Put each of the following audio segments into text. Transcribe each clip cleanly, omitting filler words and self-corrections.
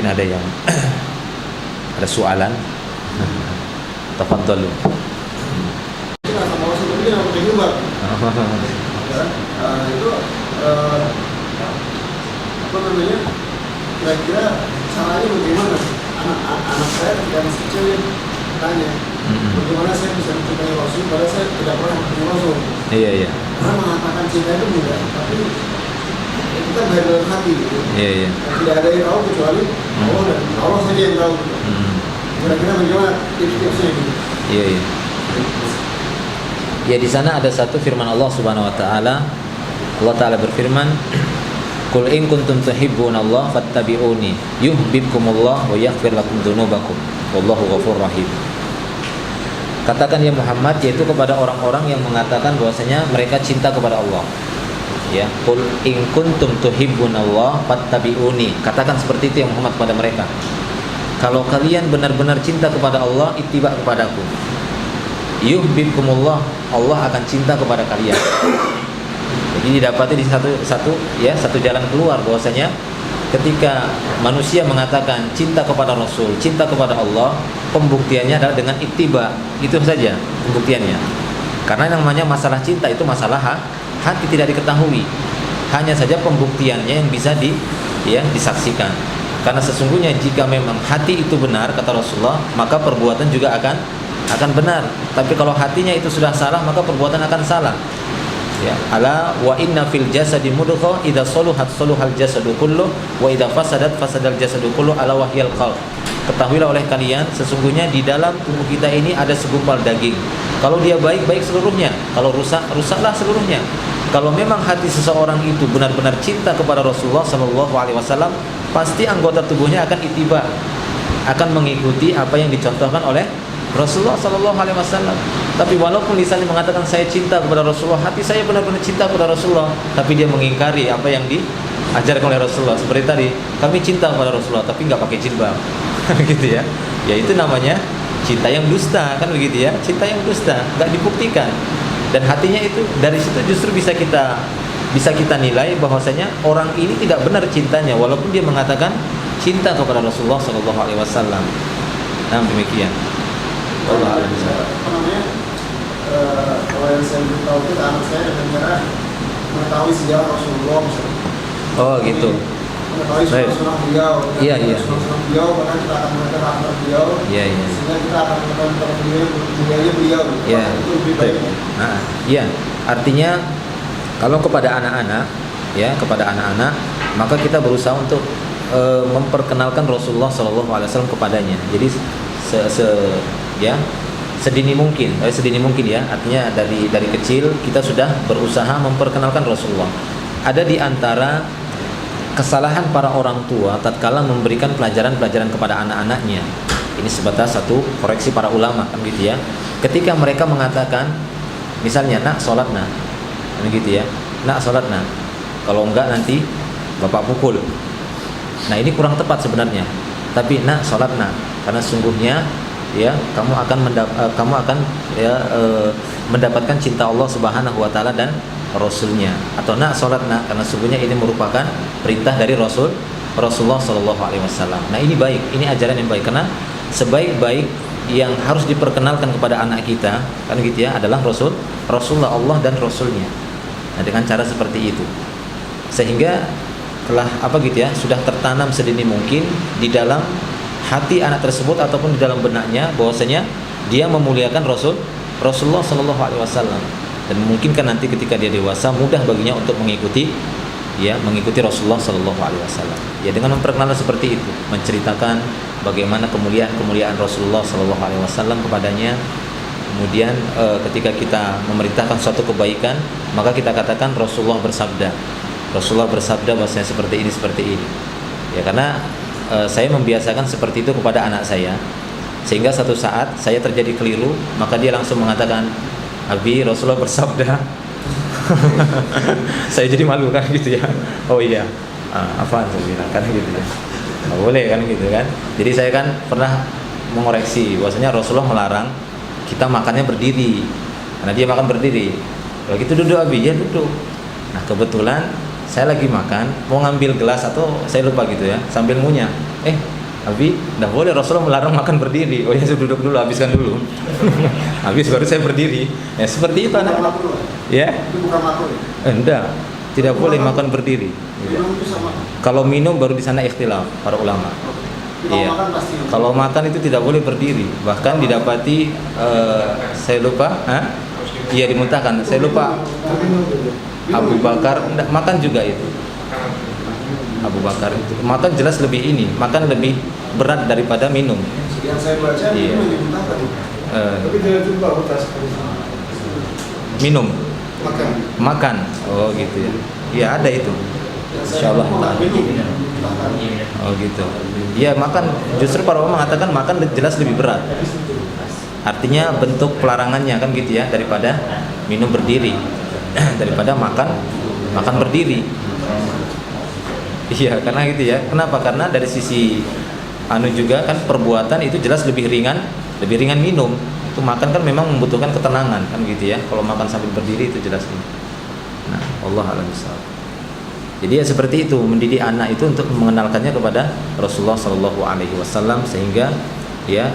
mungkin ada yang ada soalan. Tafadhalu. Itu sama Rasul itu yang pakai jubah. Itu apa namanya? Kira-kira caranya bagaimana? Anak saya ketika masih kecil tanya, bagaimana saya bisa mencintai Rasul padahal saya tidak pernah mencintai Rasul. Iya, iya. Karena mengatakan cinta itu mudah, tapi itu kan dari dalam hati gitu. Iya, iya. Tidak ada yang tahu kecuali Allah dan Allah saja yang tahu. Kira-kira bagaimana tips-tipsnya gitu? Iya, iya. Ya, di sana ada satu firman Allah Subhanahu wa taala. Allah taala berfirman, "Qul in kuntum tuhibbunallah fattabi'uni yuhibbukumullah wa yaghfir lakum dzunubakum wallahu ghafurur rahim." Katakan ya Muhammad, yaitu kepada orang-orang yang mengatakan bahwasanya mereka cinta kepada Allah. Ya, qul in kuntum tuhibbunallah fattabi'uni. Katakan seperti itu ya Muhammad kepada mereka. Kalau kalian benar-benar cinta kepada Allah, ittiba kepadaku. Yuhibbukumullah, Allah akan cinta kepada kalian. Jadi didapati di satu jalan keluar bahwasanya ketika manusia mengatakan cinta kepada Rasul, cinta kepada Allah, pembuktiannya adalah dengan ittiba. Itu saja pembuktiannya. Karena yang namanya masalah cinta itu masalah hati tidak diketahui. Hanya saja pembuktiannya yang bisa disaksikan. Karena sesungguhnya jika memang hati itu benar kata Rasulullah, maka perbuatan juga akan benar. Tapi kalau hatinya itu sudah salah, maka perbuatan akan salah. Ya, ala wa inna fil jasadi mudghah idza saluhat saluhal jasadu kullu wa idza fasadat fasadal jasadu kullu ala wahyal qalb. Ketahuilah oleh kalian, sesungguhnya di dalam tubuh kita ini ada segumpal daging. Kalau dia baik, baik seluruhnya. Kalau rusak, rusaklah seluruhnya. Kalau memang hati seseorang itu benar-benar cinta kepada Rasulullah sallallahu alaihi wasallam, pasti anggota tubuhnya akan ittiba, akan mengikuti apa yang dicontohkan oleh Rasulullah sallallahu alaihi wasallam. Tapi walaupun lisannya mengatakan saya cinta kepada Rasulullah, hati saya benar-benar cinta kepada Rasulullah, tapi dia mengingkari apa yang diajarkan oleh Rasulullah. Seperti tadi, kami cinta kepada Rasulullah tapi nggak pakai jilbab. Gitu ya. Ya itu namanya cinta yang dusta, kan begitu ya. Cinta yang dusta, nggak dibuktikan. Dan hatinya itu dari situ justru bisa kita nilai bahwasanya orang ini tidak benar cintanya walaupun dia mengatakan cinta kepada Rasulullah sallallahu alaihi wasallam. Nah, demikian. Allah apa namanya? Kalau yang saya beritahu itu anak saya dengan cara mengetahui sejarah Rasulullah misalnya. Oh gitu. Mengetahui sunnah beliau. Iya, iya. Sunnah beliau, karena kita akan mendengar akhlak beliau. Iya, iya. Sehingga kita akan mendengar budaya beliau. Iya. Itu lebih baik. Nah, iya. Artinya kalau kepada anak-anak, ya kepada anak-anak, maka kita berusaha untuk memperkenalkan Rasulullah Shallallahu Alaihi Wasallam kepadanya. Jadi sedini mungkin ya. Artinya dari kecil kita sudah berusaha memperkenalkan Rasulullah. Ada di antara kesalahan para orang tua tatkala memberikan pelajaran-pelajaran kepada anak-anaknya. Ini sebatas satu koreksi para ulama kan gitu ya. Ketika mereka mengatakan misalnya nak sholat nak, kan gitu ya. Nak sholat nak. Kalau enggak nanti bapak pukul. Nah ini kurang tepat sebenarnya. Tapi nak sholat nak, karena sungguhnya ya kamu akan mendapatkan cinta Allah Subhanahu wa taala dan Rasulnya. Atau nak sholat nak, karena sungguhnya ini merupakan perintah dari Rasulullah Shallallahu Alaihi Wasallam. Nah ini baik, ini ajaran yang baik, karena sebaik-baik yang harus diperkenalkan kepada anak kita kan gitu ya adalah Rasulullah, Allah dan Rasulnya. Nah dengan cara seperti itu, sehingga telah sudah tertanam sedini mungkin di dalam hati anak tersebut ataupun di dalam benaknya bahwasanya dia memuliakan Rasulullah Shallallahu Alaihi Wasallam. Dan memungkinkan nanti ketika dia dewasa mudah baginya untuk mengikuti Rasulullah Shallallahu Alaihi Wasallam. Ya dengan memperkenalkan seperti itu, menceritakan bagaimana kemuliaan Rasulullah Shallallahu Alaihi Wasallam kepadanya. Kemudian ketika kita memerintahkan suatu kebaikan, maka kita katakan Rasulullah bersabda bahwasanya seperti ini. Ya karena saya membiasakan seperti itu kepada anak saya, sehingga satu saat saya terjadi keliru, maka dia langsung mengatakan, Abi, Rasulullah bersabda. Saya jadi malu kan gitu ya. Oh iya, apaan saya bilang kan gitu ya. Nggak boleh kan gitu kan. Jadi saya kan pernah mengoreksi bahwasanya Rasulullah melarang kita makannya berdiri, karena dia makan berdiri. Kalau gitu duduk Abi, ya duduk. Nah kebetulan saya lagi makan, mau ngambil gelas atau saya lupa gitu ya, sambil ngunyah. Abi, nggak boleh, Rasulullah melarang makan berdiri. Oh ya, saya duduk dulu, habiskan dulu. Habis baru saya berdiri. Ya seperti itu anak. Ya? Itu bukan makruh ya? Enggak, tidak boleh makan berdiri. Minum itu sama. Kalau minum baru di sana ikhtilaf para ulama. Kalau Iya. makan pasti. Kalau makan itu tidak boleh berdiri. Bahkan didapati saya lupa, iya dimuntahkan. Saya lupa Abu Bakar enggak, makan juga itu. Abu Bakar itu makan jelas lebih ini, makan lebih berat daripada minum. Yang saya baca Iya. itu dimuntahkan. Tapi tidak jumpa utas Minum, Makan. makan. Oh gitu ya. Iya ada itu. Yang saya Insyaallah. minum, dimuntahkan. Oh gitu. Iya makan. Justru para ulama mengatakan makan jelas lebih berat. Artinya bentuk pelarangannya kan gitu ya, daripada minum berdiri, daripada makan berdiri. Iya karena gitu ya. Kenapa? Karena dari sisi juga kan perbuatan itu jelas lebih ringan minum. Itu makan kan memang membutuhkan ketenangan kan gitu ya. Kalau makan sambil berdiri itu jelas. Nah, Allah a'lam bishawab. Jadi ya seperti itu, mendidik anak itu untuk mengenalkannya kepada Rasulullah Shallallahu Alaihi Wasallam sehingga ya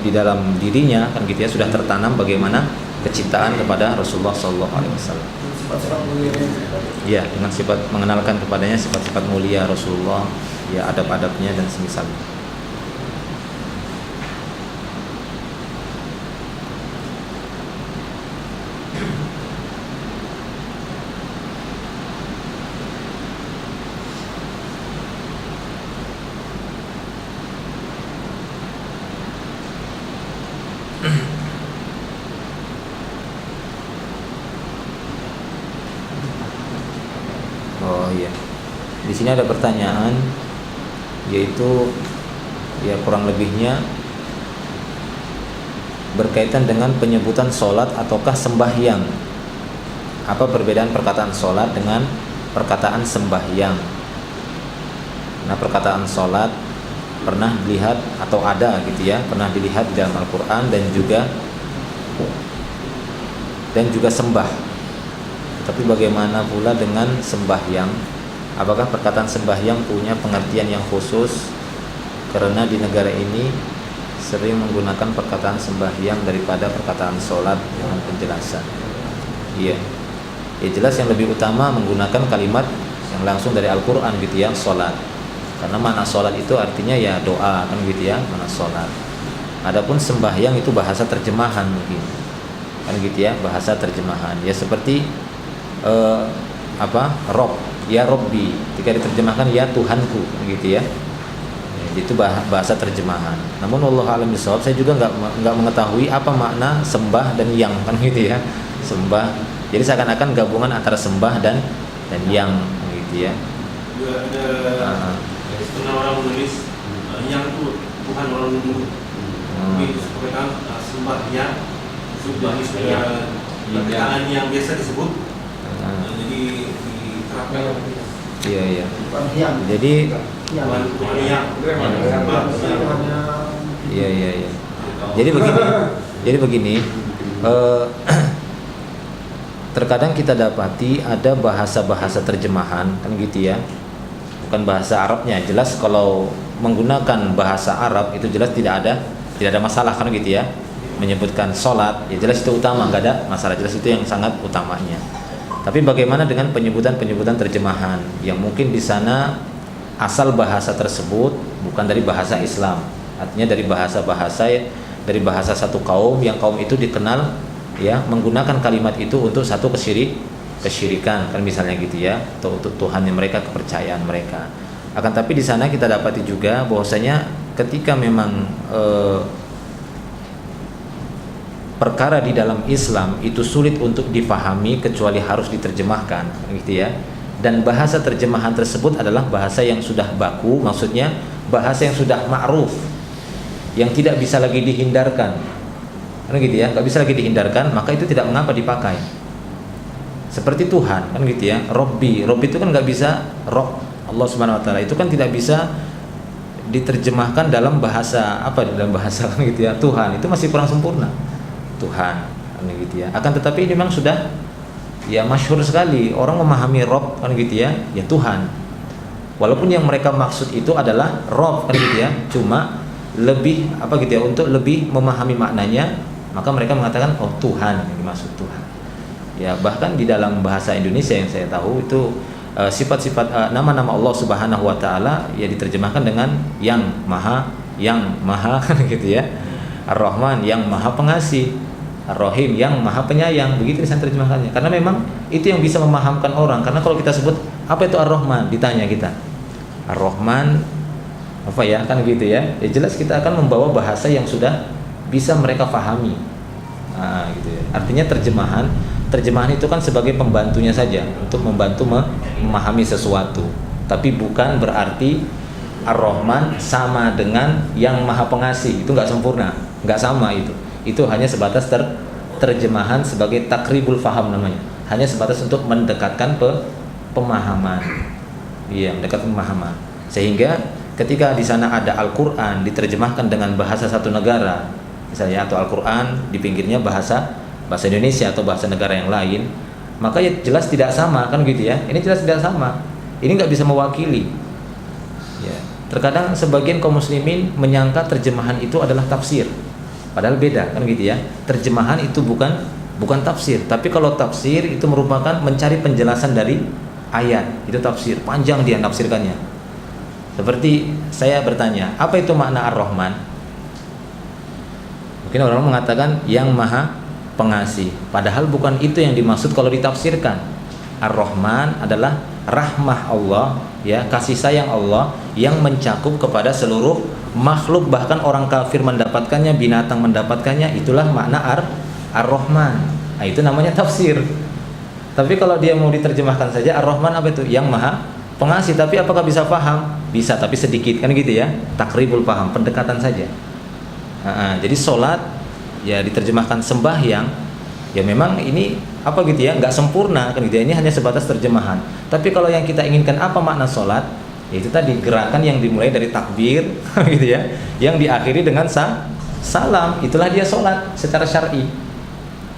di dalam dirinya kan gitu ya sudah tertanam bagaimana kecintaan kepada Rasulullah Shallallahu Alaihi Wasallam. Sifat-sifat mulianya. Ya, dengan sifat mengenalkan kepadanya sifat-sifat mulia Rasulullah, ya adab-adabnya dan semisalnya. Oh iya. Di sini ada pertanyaan yaitu ya kurang lebihnya berkaitan dengan penyebutan sholat ataukah sembahyang. Apa perbedaan perkataan sholat dengan perkataan sembahyang? Nah, perkataan sholat pernah dilihat atau ada gitu ya, pernah dilihat di dalam Al-Quran dan juga sembah. Tapi bagaimana pula dengan sembahyang? Apakah perkataan sembahyang punya pengertian yang khusus? Karena di negara ini sering menggunakan perkataan sembahyang daripada perkataan sholat dengan penjelasan. Iya. Ya jelas yang lebih utama menggunakan kalimat yang langsung dari Al-Quran gitu ya, sholat. Karena makna sholat itu artinya ya doa kan gitu ya, makna sholat. Adapun sembahyang itu bahasa terjemahan mungkin, kan gitu ya, bahasa terjemahan. Ya seperti Rob, ya Robbi, ketika diterjemahkan ya Tuhanku, gitu ya. Itu bahasa terjemahan. Namun Allah alam bisawab, saya juga nggak mengetahui apa makna sembah dan yang kan gitu ya. Sembah, jadi seakan-akan gabungan antara sembah dan yang gitu ya. Ada setengah orang menulis yang itu bukan orang dulu. Tapi disebutkan sembahnya, perkataan yang biasa disebut. Jadi diterapkan. Iya. Bukan yang. Jadi Bukan yang. Iya. Jadi begini. Terkadang kita dapati ada bahasa-bahasa terjemahan kan gitu ya. Bukan bahasa Arabnya. Jelas kalau menggunakan bahasa Arab itu jelas tidak ada masalah kan gitu ya. Menyebutkan sholat, ya jelas itu utama, nggak ada masalah, jelas itu yang sangat utamanya. Tapi bagaimana dengan penyebutan terjemahan yang mungkin di sana asal bahasa tersebut bukan dari bahasa Islam, artinya dari bahasa satu kaum yang kaum itu dikenal ya menggunakan kalimat itu untuk satu kesyirikan kan misalnya gitu ya, atau untuk Tuhan yang mereka, kepercayaan mereka. Akan tapi di sana kita dapati juga bahwasanya ketika memang perkara di dalam Islam itu sulit untuk dipahami kecuali harus diterjemahkan gitu ya. Dan bahasa terjemahan tersebut adalah bahasa yang sudah baku, maksudnya bahasa yang sudah ma'ruf, yang tidak bisa lagi dihindarkan. Kan gitu ya, nggak bisa lagi dihindarkan, maka itu tidak mengapa dipakai. Seperti Tuhan kan gitu ya, Robbi itu kan nggak bisa Rob, Allah Subhanahu wa taala itu kan tidak bisa diterjemahkan dalam bahasa dalam bahasa kan gitu ya, Tuhan itu masih kurang sempurna. Tuhan kan gitu ya. Akan tetapi ini memang sudah ya masyhur sekali orang memahami Rob kan gitu ya, ya Tuhan. Walaupun yang mereka maksud itu adalah Rabb kan gitu ya, cuma lebih apa gitu ya, untuk lebih memahami maknanya, maka mereka mengatakan oh Tuhan, yang dimaksud Tuhan. Ya, bahkan di dalam bahasa Indonesia yang saya tahu itu sifat-sifat nama-nama Allah Subhanahu wa taala ya diterjemahkan dengan yang maha kan gitu ya. Ar-Rahman yang maha pengasih, Ar-Rahim yang maha penyayang, begitu saya terjemahkannya. Karena memang itu yang bisa memahamkan orang. Karena kalau kita sebut apa itu Ar-Rahman, ditanya kita Ar-Rahman apa ya, kan gitu ya. Ya jelas kita akan membawa bahasa yang sudah bisa mereka pahami. Nah, gitu ya. Artinya terjemahan itu kan sebagai pembantunya saja untuk membantu memahami sesuatu. Tapi bukan berarti Ar-Rahman sama dengan yang maha pengasih. Itu nggak sempurna, nggak sama itu. Itu hanya sebatas terjemahan sebagai takribul faham namanya. Hanya sebatas untuk mendekatkan pemahaman. Iya, mendekatkan pemahaman. Sehingga ketika di sana ada Al-Qur'an diterjemahkan dengan bahasa satu negara, misalnya, atau Al-Qur'an di pinggirnya bahasa Indonesia atau bahasa negara yang lain, maka ya jelas tidak sama kan gitu ya. Ini jelas tidak sama. Ini nggak bisa mewakili. Ya. Terkadang sebagian kaum muslimin menyangka terjemahan itu adalah tafsir. Padahal beda kan gitu ya. Terjemahan itu bukan tafsir, tapi kalau tafsir itu merupakan mencari penjelasan dari ayat. Itu tafsir, panjang dia nafsirkannya. Seperti saya bertanya, apa itu makna Ar-Rahman? Mungkin orang mengatakan yang maha pengasih. Padahal bukan itu yang dimaksud kalau ditafsirkan. Ar-Rahman adalah rahmah Allah, ya, kasih sayang Allah yang mencakup kepada seluruh makhluk, bahkan orang kafir mendapatkannya, binatang mendapatkannya. Itulah makna Ar-Rahman. Nah, itu namanya tafsir. Tapi kalau dia mau diterjemahkan saja Ar-Rahman apa itu? Yang maha pengasih. Tapi apakah bisa paham? Bisa, tapi sedikit kan gitu ya. Takribul paham, pendekatan saja. Jadi sholat ya diterjemahkan sembahyang, ya memang ini apa gitu ya, nggak sempurna kan gitu ya. Ini hanya sebatas terjemahan. Tapi kalau yang kita inginkan apa makna sholat, yaitu tadi gerakan yang dimulai dari takbir gitu ya, yang diakhiri dengan salam, itulah dia sholat secara syar'i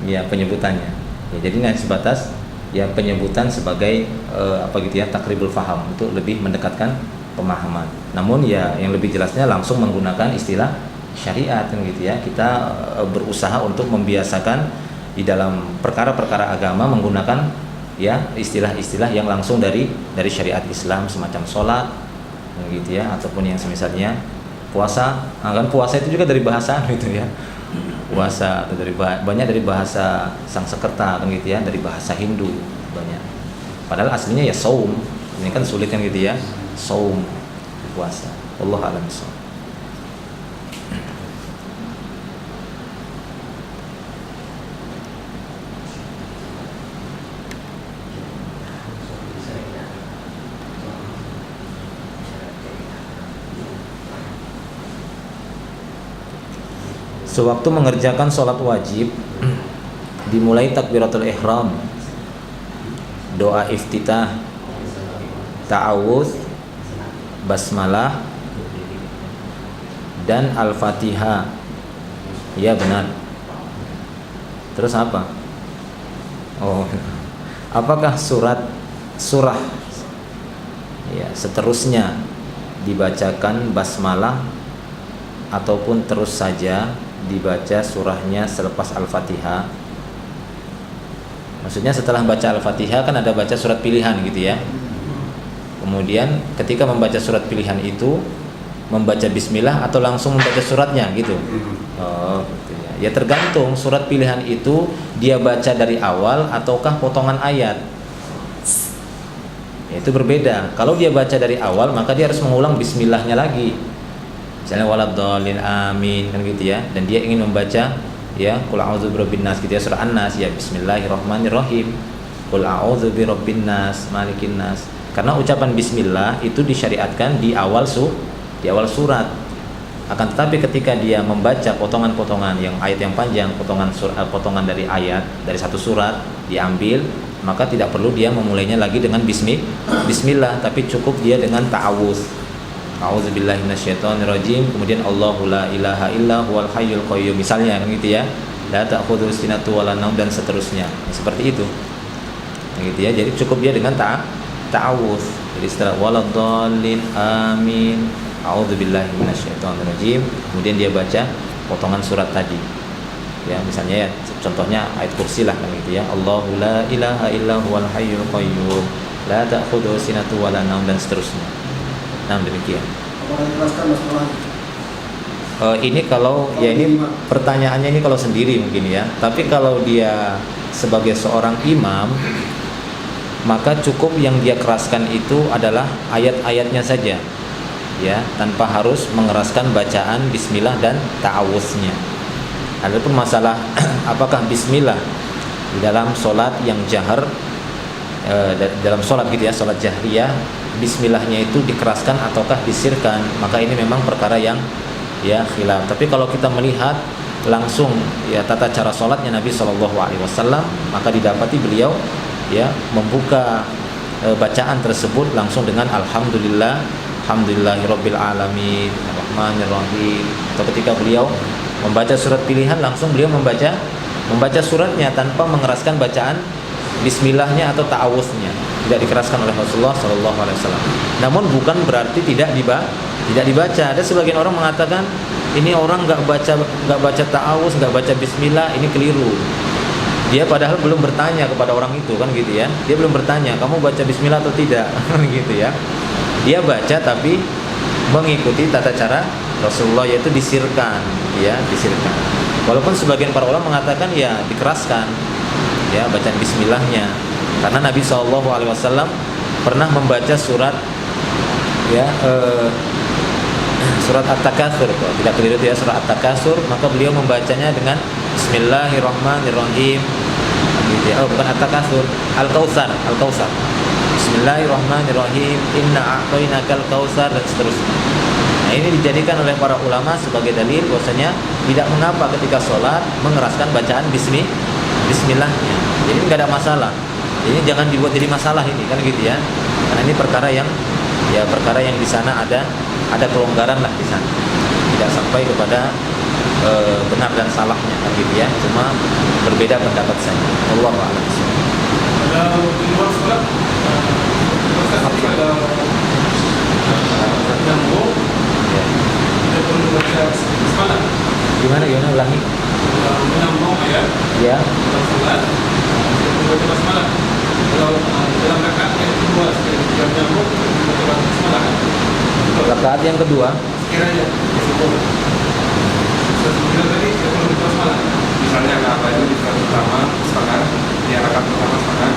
ya penyebutannya. Ya, jadi hanya sebatas ya penyebutan sebagai apa gitu ya, takribul faham, untuk lebih mendekatkan pemahaman. Namun ya yang lebih jelasnya langsung menggunakan istilah syariat kan gitu ya. Kita berusaha untuk membiasakan di dalam perkara-perkara agama menggunakan ya istilah-istilah yang langsung dari syariat Islam, semacam sholat gitu ya, ataupun yang semisalnya puasa. Kan puasa itu juga dari bahasa gitu ya, puasa atau banyak dari bahasa Sanskerta kan gitu ya, dari bahasa Hindu banyak. Padahal aslinya ya saum. Ini kan sulit kan gitu ya, saum, puasa. Wallahu a'lam bishawab. Sewaktu mengerjakan sholat wajib, dimulai takbiratul ihram, doa iftitah, ta'awudz, basmalah, dan al-fatihah. Ya benar. Terus apa? Oh, apakah surah ya seterusnya dibacakan basmalah ataupun terus saja dibaca surahnya selepas Al-Fatihah? Maksudnya setelah baca Al-Fatihah kan ada baca surat pilihan gitu ya. Kemudian ketika membaca surat pilihan itu membaca bismillah atau langsung membaca suratnya gitu. Oh, gitu ya. Ya tergantung surat pilihan itu dia baca dari awal ataukah potongan ayat. Ya, itu berbeda. Kalau dia baca dari awal maka dia harus mengulang bismillahnya lagi. Misalnya waladhdallin amin kan gitu ya, dan dia ingin membaca ya qul a'udzu birabbin nas gitu ya, surah An-Nas ya bismillahirrahmanirrahim, qul a'udzu birabbin nas malikin nas. Karena ucapan bismillah itu disyariatkan di awal surat. Akan tetapi ketika dia membaca potongan-potongan yang ayat yang panjang, potongan dari ayat dari satu surat diambil, maka tidak perlu dia memulainya lagi dengan bismillah, tapi cukup dia dengan ta'awudz. A'udzubillahi minasyaitonirrajim, kemudian Allahu la ilaha illa huwal hayyul qayyum misalnya kan gitu ya. La ta'khudhuhu sinatun wa la naum dan seterusnya. Seperti itu. Gitu ya. Jadi cukup dia dengan ta'awudz. Jadi setelah waladhdallin amin a'udzubillahi minasyaitonirrajim, kemudian dia baca potongan surat tadi. Ya, misalnya ya contohnya ayat kursi lah kan gitu ya. Allahu la ilaha illa huwal hayyul qayyum la ta'khudhuhu sinatun wa la naum, dan seterusnya. Nah, demikian. Apakah dijelaskan masalah? Ini kalau ya ini pertanyaannya ini kalau sendiri mungkin ya. Tapi kalau dia sebagai seorang imam, maka cukup yang dia keraskan itu adalah ayat-ayatnya saja. Ya, tanpa harus mengeraskan bacaan bismillah dan ta'awudznya. Adapun masalah apakah bismillah di dalam sholat yang jahar, dalam sholat gitu ya, sholat jahriyah, bismillahnya itu dikeraskan ataukah disirkan, maka ini memang perkara yang ya khilaf. Tapi kalau kita melihat langsung ya tata cara sholatnya Nabi SAW, maka didapati beliau ya membuka bacaan tersebut langsung dengan alhamdulillah, alhamdulillahirabbil alamin, arrahmanirrahim. Atau ketika beliau membaca surat pilihan, langsung beliau membaca suratnya tanpa mengeraskan bacaan bismillahnya atau ta'awudznya, tidak dikeraskan oleh Rasulullah SAW. Namun bukan berarti tidak dibaca. Ada sebagian orang mengatakan ini orang nggak baca ta'awudz, nggak baca bismillah, ini keliru. Dia padahal belum bertanya kepada orang itu kan gitu ya. Dia belum bertanya, kamu baca bismillah atau tidak gitu ya. Dia baca tapi mengikuti tata cara Rasulullah, yaitu disirkan, ya, disirkan. Walaupun sebagian para ulama mengatakan ya dikeraskan, ya, bacaan bismillahnya, karena Nabi SAW pernah membaca surat, ya, surat At-Takatsur, tidak keliru ya, surat At-Takatsur, maka beliau membacanya dengan Bismillahirrahmanirrahim, gitu ya. Oh, bukan At-Takatsur, Al-Kautsar. Bismillahirrahmanirrahim, inna a'tainakal kautsar, dan seterusnya. Nah, ini dijadikan oleh para ulama sebagai dalil bahwasanya tidak mengapa ketika sholat mengeraskan bacaan bismillahnya. Jadi nggak ada masalah. Ini jangan dibuat jadi masalah ini kan gitu ya. Karena ini perkara yang di sana ada kelonggaran lah di sana. Tidak sampai kepada benar dan salahnya kan gitu ya. Cuma berbeda pendapat saja. Wallahu a'lam. Kalau di luar sholat, kalau nyambung, kita perlu baca basmalah. Gimana ulangi? Menyambung ayat Ya. dalam sholat, kita perlu baca basmalah. Kalau dalam rakaat yang kedua, kita menyambung, kita baca basmalah. Rakaat yang kedua, Sekiranya disebut sesudah tadi, kita perlu baca basmalah. Misalnya apa itu di rakaat pertama setengah, di rakaat pertama setengah,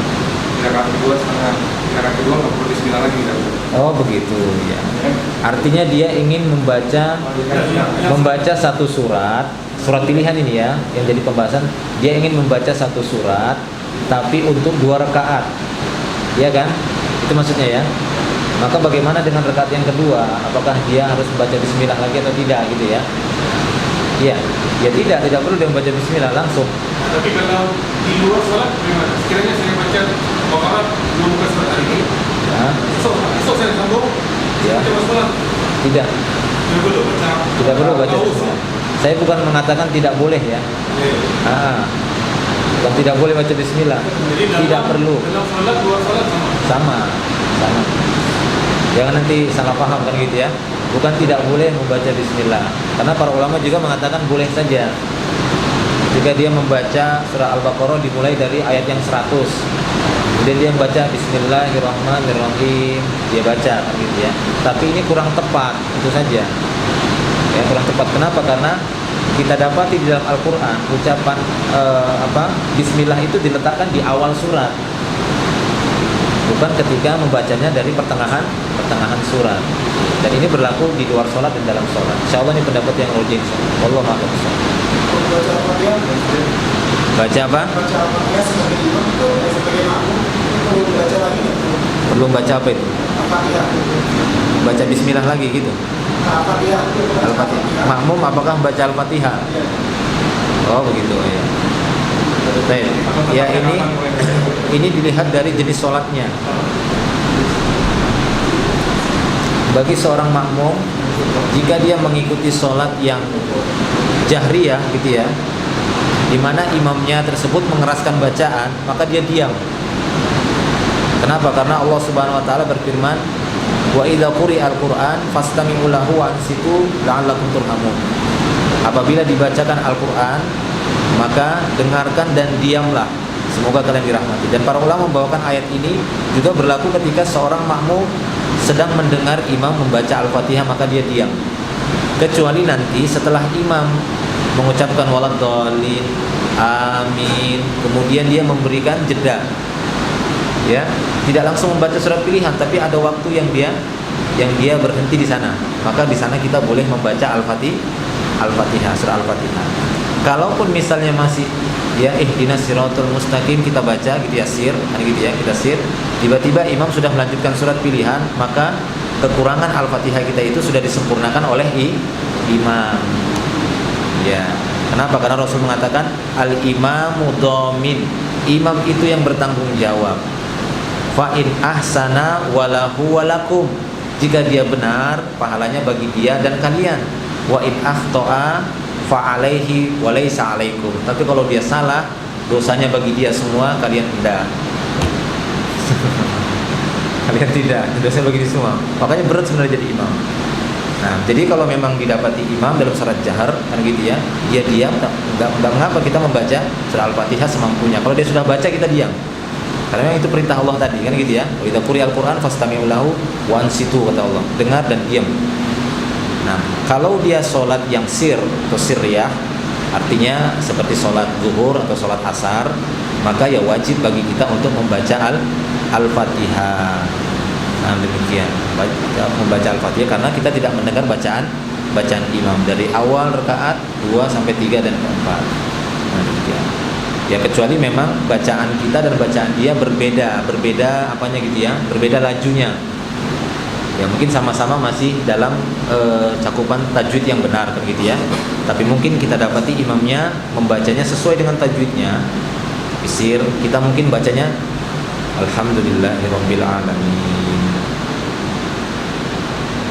di rakaat kedua setengah, di rakaat kedua nggak perlu bismillah lagi kan? oh begitu ya. Artinya dia ingin membaca satu surat pilihan ini ya, yang jadi pembahasan. Dia ingin membaca satu surat, tapi untuk 2 rakaat, ya kan? Itu maksudnya ya. Maka bagaimana dengan rakaat yang kedua? Apakah dia harus membaca bismillah lagi atau tidak gitu ya? Iya, ya tidak perlu dia membaca bismillah langsung. Tapi kalau di luar sholat, bagaimana? Sekiranya saya baca Baqarah belum buka surat hari ini, Ya, esok saya sambung, Ya. baca basmalah. tidak perlu baca bismillah. Saya bukan mengatakan tidak boleh ya. Bukan tidak boleh baca bismillah. Jadi Tidak perlu. dalam sholat, luar sholat sama. Sama. Jangan nanti salah paham kan gitu ya. Bukan tidak boleh membaca bismillah. Karena para ulama juga mengatakan boleh saja. Jika dia membaca surah Al-Baqarah dimulai dari ayat yang 100, kemudian dia membaca Bismillahirrahmanirrahim, dia baca gitu ya. Tapi ini kurang tepat, itu saja. Ya, kurang tepat. Kenapa? Karena kita dapati di dalam Al-Qur'an ucapan Bismillah itu diletakkan di awal surat, bukan ketika membacanya dari pertengahan surat. Dan ini berlaku di luar sholat dan dalam sholat. Insyaallah ini pendapat yang rajih. Wallahu a'lam. Baca Al-Fatihah, Baca apa? baca Al-Fatihah sebagai imam itu sebagai makmum itu perlu dibaca lagi nggak? Perlu baca apa itu? Al-Fatihah. Baca bismillah lagi gitu. Al-Fatihah. Al-Fatihah. Makmum apakah baca Al-Fatihah? Oh, begitu ya. Baik. Ya, ini dilihat dari jenis sholatnya. Bagi seorang makmum, jika dia mengikuti sholat yang jahriyah gitu ya, di mana imamnya tersebut mengeraskan bacaan, maka dia diam. Kenapa? Karena Allah Subhanahu wa taala berfirman, "Wa idza quri'al Qur'an fastami'u lahu wa ansitu la'allakum turhamun." Apabila dibacakan Al-Qur'an, maka dengarkan dan diamlah, semoga kalian dirahmati. Dan para ulama membawakan ayat ini juga berlaku ketika seorang makmum sedang mendengar imam membaca Al-Fatihah, maka dia diam. Kecuali nanti setelah imam mengucapkan waladhdallin, amin, kemudian dia memberikan jeda, ya, tidak langsung membaca surat pilihan, tapi ada waktu yang dia berhenti di sana, maka di sana kita boleh membaca Al-Fatihah, surah Al-Fatihah. Kalaupun misalnya masih ya ihdinas siratal mustaqim kita baca gitu ya, sir, kan gitu ya, kita sir, tiba-tiba imam sudah melanjutkan surat pilihan, maka kekurangan Al-Fatihah kita itu sudah disempurnakan oleh imam. Ya, kenapa? Karena Rasul mengatakan al-imamu dhamin, imam itu yang bertanggung jawab. Fa in ahsana walahu walakum, jika dia benar pahalanya bagi dia dan kalian. Wa in akhta'a fa alaihi wa laisa alaikum, tapi kalau dia salah dosanya bagi dia semua, kalian tidak. Kalian tidak, dosanya bagi dia semua. Makanya berat sebenarnya jadi imam. Nah, jadi kalau memang didapati imam dalam salat jahar kan gitu ya, dia diam, enggak mengapa kita membaca surah Al-Fatihah semampunya. Kalau dia sudah baca kita diam. Karena memang itu perintah Allah tadi kan gitu ya. Wa idza quri'al Qur'an fastami'u lahu wa ansitu, kata Allah. Dengar dan diam. Nah, kalau dia sholat yang sir atau sirriyah, artinya seperti sholat zuhur atau sholat asar, maka ya wajib bagi kita untuk membaca Al-Fatihah. Nah, demikian, membaca Al-Fatihah karena kita tidak mendengar bacaan imam dari awal rakaat 2 sampai 3 dan 4. Nah, demikian. Ya kecuali memang bacaan kita dan bacaan dia berbeda apanya gitu ya, berbeda lajunya. Ya mungkin sama-sama masih dalam cakupan tajwid yang benar begitu ya. Tapi mungkin kita dapati imamnya membacanya sesuai dengan tajwidnya. Isir, kita mungkin bacanya Alhamdulillahirabbil alamin,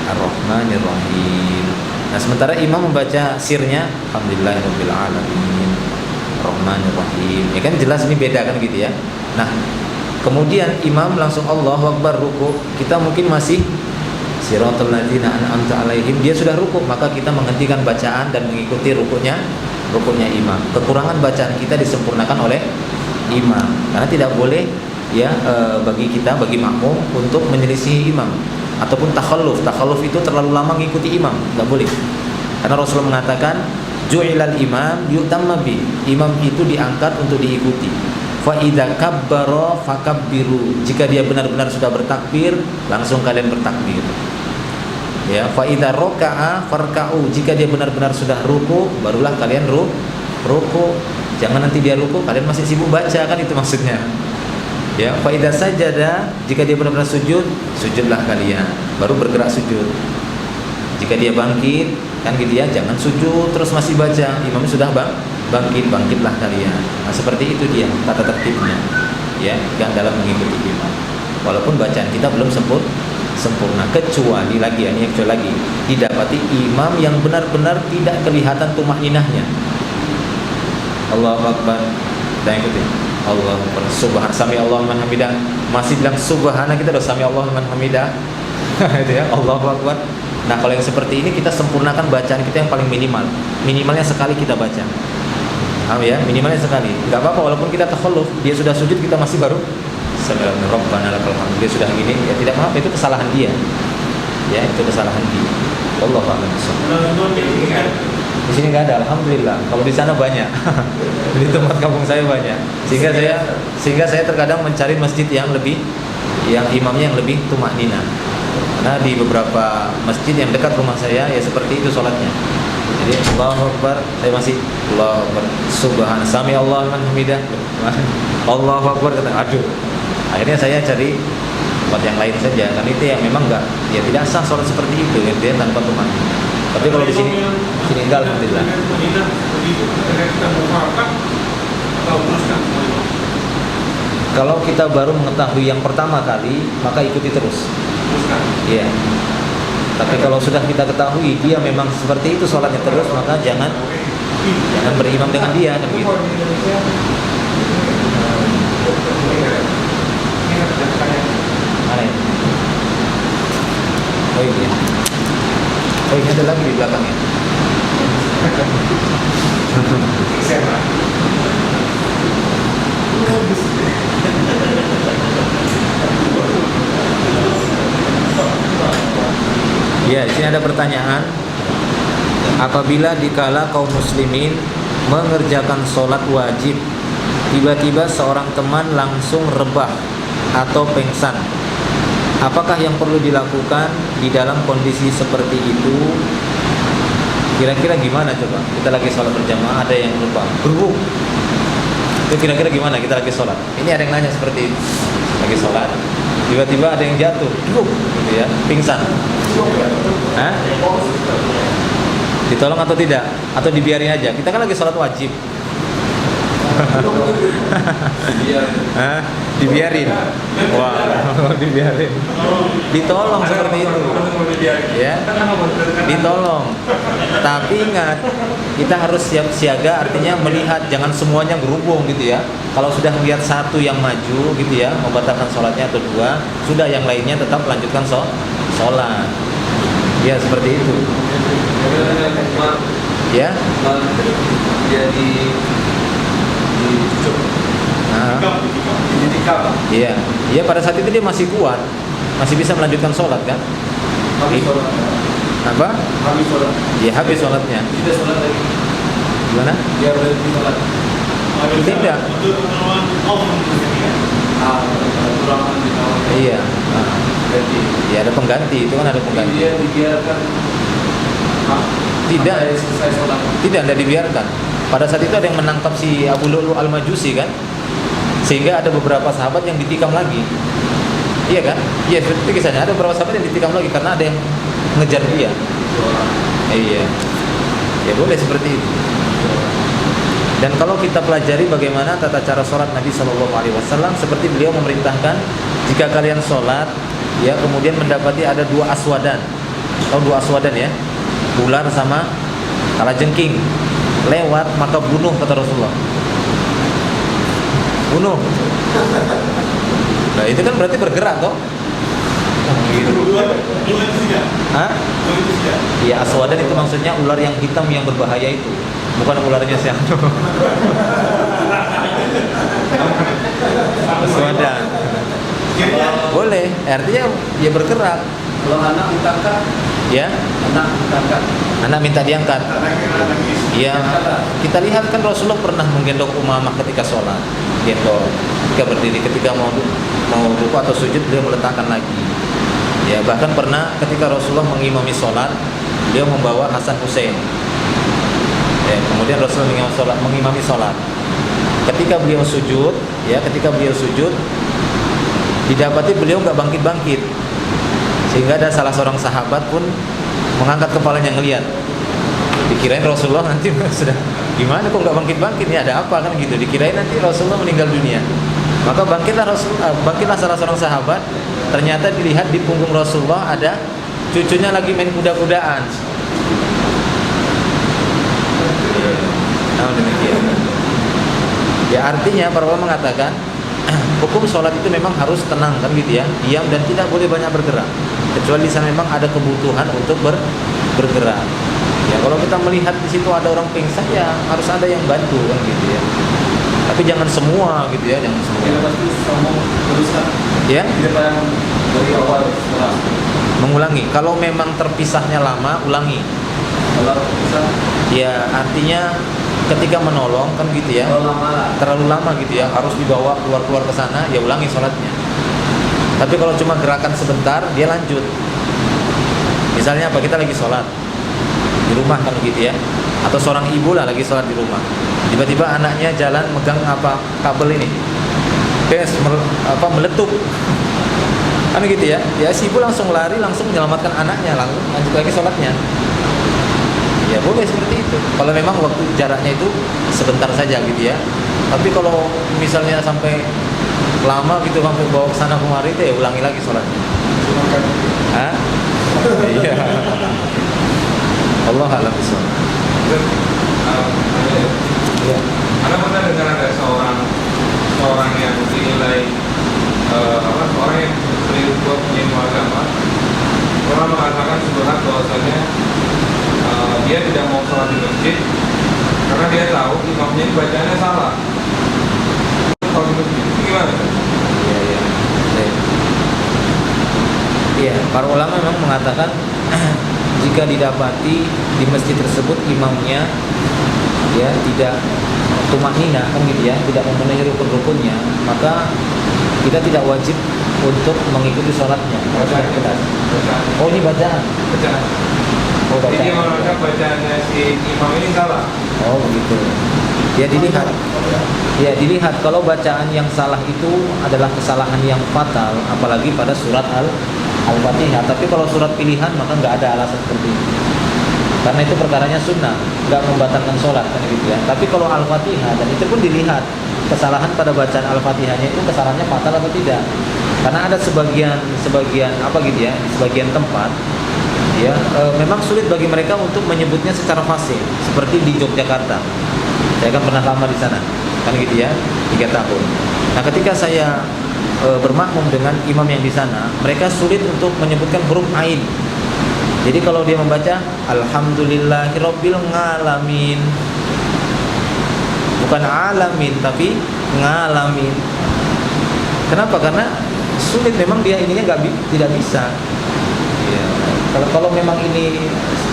Ar-Rahmanir-Rahim. Nah, sementara imam membaca sirnya Alhamdulillahirabbil alamin, Ar-Rahmanir-Rahim. Ya kan jelas ini beda kan gitu ya. Nah, kemudian imam langsung Allahu Akbar ruku, kita mungkin masih Siratal ladzina an'amta 'alaihim, dia sudah ruku, maka kita menghentikan bacaan dan mengikuti rukunya imam. Kekurangan bacaan kita disempurnakan oleh imam. Karena tidak boleh ya bagi makmum untuk menyelisihi imam ataupun takhalluf. Takhalluf itu terlalu lama mengikuti imam, enggak boleh. Karena Rasulullah mengatakan ju'ilal imam yutamma bi, imam itu diangkat untuk diikuti. Fa idza kabbara fakabbiru, jika dia benar-benar sudah bertakbir, langsung kalian bertakbir. Ya, fa idza raka'a farka'u, jika dia benar-benar sudah ruku, barulah kalian ruku. Jangan nanti dia ruku kalian masih sibuk baca, kan itu maksudnya. Ya, fa idza sajada, jika dia benar-benar sujud, sujudlah kalian, baru bergerak sujud. Jika dia bangkit, kan gitu ya, jangan sujud terus masih baca, imam sudah bangkitlah kalian. Nah, seperti itu dia tata tertibnya. Ya, yang dalam mengikuti imam. Walaupun bacaan kita belum sempurna, kecuali lagi didapati imam yang benar-benar tidak kelihatan tumakninahnya. Allahu Akbar, dan ikuti. Allahu Akbar, subhan sami Allahu liman hamidah. Masih bilang subhana, kita udah sami Allahu liman hamidah. Itu ya, Allahu Akbar. Nah, kalau yang seperti ini kita sempurnakan bacaan kita yang paling minimalnya sekali kita baca. Ya, minimalnya sekali. Enggak apa-apa walaupun kita takhalluf, dia sudah sujud kita masih baru Subhanallah Rabbana lakal hamd, dia sudah gini, ya tidak apa-apa, itu kesalahan dia. Ya, itu kesalahan dia. Wallahu a'lam bishawab. Di sini enggak ada, alhamdulillah. Kalau di sana banyak. Di tempat kampung saya banyak. Sehingga saya terkadang mencari masjid yang imamnya yang lebih tumaknina. Karena di beberapa masjid yang dekat rumah saya ya seperti itu sholatnya. Jadi Allahu Akbar, saya masih Allahu Akbar, subhan sami Allahu liman hamidah. Allahu Akbar, kata aduh. Akhirnya saya cari tempat yang lain saja, karena itu yang memang tidak sah sholat seperti itu ya, dia tanpa tumakninah. Tapi kalau di sini enggak, alhamdulillah. Kalau kita baru mengetahui yang pertama kali, maka ikuti terus. Iya. Tapi kalau sudah kita ketahui dia memang seperti itu sholatnya terus, maka jangan berimam dengan dia, kan gitu. Mana ini? Oh ini. Oh ini ada lagi di belakangnya. Ya, di sini ada pertanyaan. Apabila dikala kaum muslimin mengerjakan sholat wajib, tiba-tiba seorang teman langsung rebah atau pingsan, apakah yang perlu dilakukan di dalam kondisi seperti itu? Kira-kira gimana coba? Kita lagi sholat berjamaah, ada yang rebah, berhubung. Itu kira-kira gimana kita lagi sholat? Ini ada yang nanya seperti itu. Lagi sholat, tiba-tiba ada yang jatuh, gitu ya, pingsan. Hah? Ditolong atau tidak? Atau dibiarin aja? Kita kan lagi sholat wajib. Hah? Dibiarin? Wah, dibiarin. Ditolong seperti itu. Ya, ditolong. Tapi ingat, kita harus siap siaga, artinya melihat, jangan semuanya berhubung gitu ya. Kalau sudah melihat satu yang maju gitu ya, membatalkan sholatnya atau dua, sudah yang lainnya tetap lanjutkan sholat. Ya seperti itu. Ya. Jadi iya, iya pada saat itu dia masih kuat, masih bisa melanjutkan sholat kan? Apa? Habis sholat. Iya habis sholatnya. Tidak sholat lagi. Gimana? Dia berhenti sholat. Tidak. Iya. Ya ada pengganti, itu kan ada pengganti. Dia dibiarkan. Tidak dibiarkan. Pada saat itu ada yang menangkap si Abu Lu'lu' al-Majusi kan, sehingga ada beberapa sahabat yang ditikam lagi. Iya kan? Iya seperti kisahnya, ada beberapa sahabat yang ditikam lagi karena ada yang ngejar dia. Iya. Ya boleh seperti itu. Dan kalau kita pelajari bagaimana tata cara sholat Nabi SAW, seperti beliau memerintahkan jika kalian sholat, ya kemudian mendapati ada dua aswadan. Tahu dua aswadan ya? Ular sama kalajengking lewat, maka bunuh kata Rasulullah. Bunuh. Nah itu kan berarti bergerak toh? Hah? Iya aswadan itu maksudnya ular yang hitam yang berbahaya itu, bukan ularnya si Anu. Aswadan. Boleh, artinya dia bergerak. Kalau anak ditangkap, ya? Anak minta diangkat. Iya. Kita lihat kan Rasulullah pernah menggendong Umamah ketika sholat, gendong. Ketika berdiri, ketika mau ruku atau sujud, beliau meletakkan lagi. Ya bahkan pernah ketika Rasulullah mengimami sholat, beliau membawa Hasan Hussein. Ya, kemudian Rasulullah mengimami sholat. Ketika beliau sujud, didapati beliau nggak bangkit-bangkit. Sehingga ada salah seorang sahabat pun mengangkat kepalanya ngelihat. Dikirain Rasulullah nanti sudah gimana kok nggak bangkit-bangkit, ini ada apa kan gitu. Dikirain nanti Rasulullah meninggal dunia. Maka bangkitlah salah seorang sahabat. Ternyata dilihat di punggung Rasulullah ada cucunya lagi main kuda-kudaan. Nah demikian. Ya artinya para ulama mengatakan hukum sholat itu memang harus tenang kan gitu ya, diam dan tidak boleh banyak bergerak. Kecuali di sana memang ada kebutuhan untuk bergerak. Ya kalau kita melihat di situ ada orang pingsan ya harus ada yang bantu kan gitu ya. Tapi jangan semua gitu ya, jangan semua. Ya pasti teruskan. Ya. Dari awal mengulangi. Kalau memang terpisahnya lama, ulangi. Kalau terpisah? Ya artinya ketika menolong kan gitu ya. Terlalu lama gitu ya, harus dibawa keluar ke sana, ya ulangi sholatnya. Tapi kalau cuma gerakan sebentar, dia lanjut. Misalnya apa? Kita lagi sholat di rumah kan gitu ya, atau seorang ibu lah lagi sholat di rumah, tiba-tiba anaknya jalan megang kabel ini, meletup kan gitu ya, ya si ibu langsung lari, langsung menyelamatkan anaknya, langsung lanjut lagi sholatnya. Ya boleh seperti itu kalau memang waktu jaraknya itu sebentar saja gitu ya. Tapi kalau misalnya sampai lama gitu, sampai bawa ke sana kemari itu ya ulangi lagi sholatnya. Hah? Iya. Allah a'lam bishawab. Anda pernah dengar ada seorang yang dinilai Orang yang sering buat ilmu agama pernah mengatakan subhat bahwasanya dia tidak mau sholat di masjid karena dia tahu imamnya ini bacaannya salah. Kalau di masjid itu gimana? Iya, para ulama memang mengatakan jika didapati di masjid tersebut imamnya ya tidak tumanina kan gitu ya, tidak memenuhi rukun-rukunnya, maka kita tidak wajib untuk mengikuti sholatnya. Oh, ini bacaan. Oh, Jadi dia bacaan. menganggap bacaannya si imam ini salah. Oh, begitu. Ya dilihat. Ya dilihat kalau bacaan yang salah itu adalah kesalahan yang fatal, apalagi pada surat Al-Fatihah. Tapi kalau surat pilihan maka nggak ada alasan seperti itu. Karena itu perkaranya sunnah, nggak membatalkan sholat kan gitu ya. Tapi kalau Al-Fatihah, dan itu pun dilihat kesalahan pada bacaan Al-Fatihahnya itu kesalahannya fatal atau tidak. Karena ada sebagian apa gitu ya, sebagian tempat ya memang sulit bagi mereka untuk menyebutnya secara fasih, seperti di Yogyakarta. Saya kan pernah lama di sana, kan gitu ya, 3 tahun. Nah, ketika saya bermakmum dengan imam yang di sana, mereka sulit untuk menyebutkan huruf ain. Jadi kalau dia membaca Alhamdulillahirabbil ngalamin, bukan alamin tapi ngalamin. Kenapa? Karena sulit, memang dia ininya tidak bisa. Ya. Kalau memang ini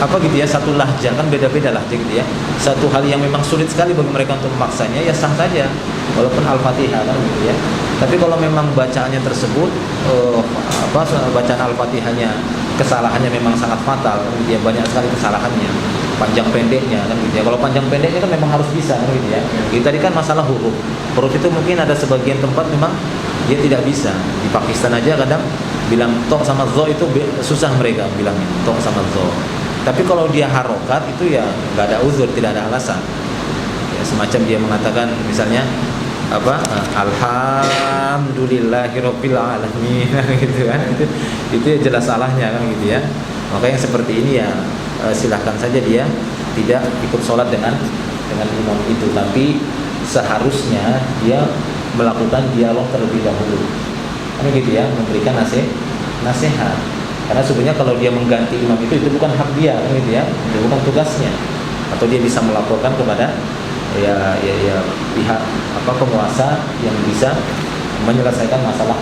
apa gitu ya, satu lahjah kan beda-beda lahjah gitu ya. Satu hal yang memang sulit sekali bagi mereka untuk memaksanya, ya sah saja walaupun Al-Fatihah kan gitu ya. Tapi kalau memang bacaannya tersebut bacaan Al-Fatihahnya kesalahannya memang sangat fatal kan gitu ya, banyak sekali kesalahannya, panjang pendeknya kan gitu ya. Kalau panjang pendeknya kan memang harus bisa kan gitu ya. Jadi tadi kan masalah huruf itu mungkin ada sebagian tempat memang dia tidak bisa. Di Pakistan aja kadang bilang to sama zo itu susah mereka bilangnya, to sama zo. Tapi kalau dia harokat itu ya nggak ada uzur, tidak ada alasan. Ya, semacam dia mengatakan misalnya alhamdulillahirabbil alamin gitu kan, itu ya jelas salahnya kan gitu ya. Maka yang seperti ini ya silahkan saja dia tidak ikut sholat dengan imam itu, tapi seharusnya dia melakukan dialog terlebih dahulu kan gitu ya, memberikan nasihat. Karena sebenarnya kalau dia mengganti imam itu bukan hak dia kan gitu ya, itu bukan tugasnya. Atau dia bisa melaporkan kepada ya pihak penguasa yang bisa menyelesaikan masalah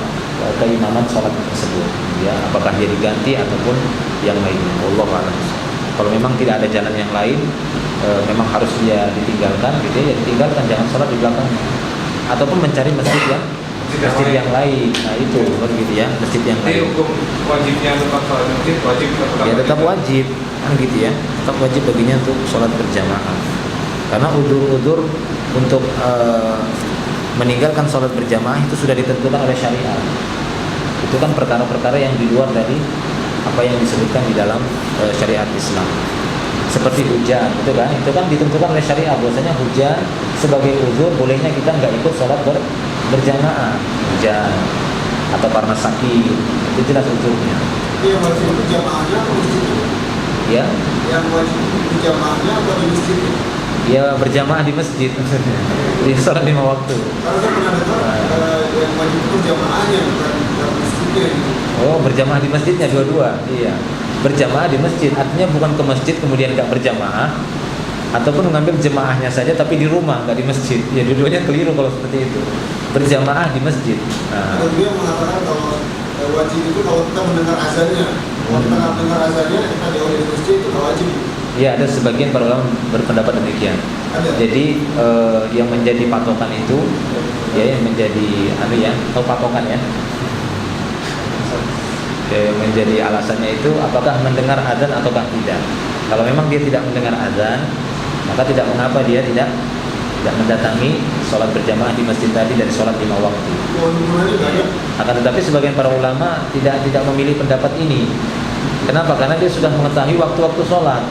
keimaman sholat tersebut ya, apakah dia diganti ataupun yang lainnya. Wallahu a'lam. Kalau memang tidak ada jalan yang lain, memang harus dia ditinggalkan gitu ya, ditinggalkan, jangan sholat di belakangnya, ataupun mencari masjid yang lain. Nah itu begitu ya, masjid yang Jadi lain. hukum wajibnya tetap sholat di masjid wajib Ya tetap wajib kan gitu ya, tetap wajib baginya untuk sholat berjamaah. Karena udzur-udzur untuk meninggalkan sholat berjamaah itu sudah ditentukan oleh syariat. Itu kan perkara-perkara yang di luar dari apa yang disebutkan di dalam syariat Islam. Seperti hujan, itu kan ditentukan oleh syariat bahwasanya hujan sebagai uzur bolehnya kita nggak ikut sholat berjamaah, hujan atau karena sakit, itu jelas uzurnya. Yang wajib berjamaahnya atau masjid? Ya? Yang wajib berjamaahnya atau di masjid? Ya berjamaah di masjid, di sholat 5 waktu. Karena saya pernah dengar yang wajib berjamaahnya bukan masjidnya. Oh, berjamaah di masjidnya dua-dua, iya. Berjamaah di masjid, artinya bukan ke masjid kemudian nggak berjamaah, ataupun mengambil jemaahnya saja tapi di rumah nggak di masjid. Ya dua-duanya keliru kalau seperti itu. Berjamaah di masjid. Nah. Dan dia mengatakan kalau wajib itu kalau kita mendengar azannya, kalau kita nggak mendengar azannya kita jauh dari masjid itu nggak wajib. Ya ada sebagian para ulama berpendapat demikian. Ada. Jadi yang menjadi patokan itu, ya yang menjadi atau patokan ya. Menjadi alasannya itu apakah mendengar azan ataukah tidak. Kalau memang dia tidak mendengar azan, maka tidak mengapa dia tidak mendatangi sholat berjamaah di masjid tadi dari sholat 5 waktu. Akan tetapi sebagian para ulama tidak memilih pendapat ini. Kenapa? Karena dia sudah mengetahui waktu-waktu sholat.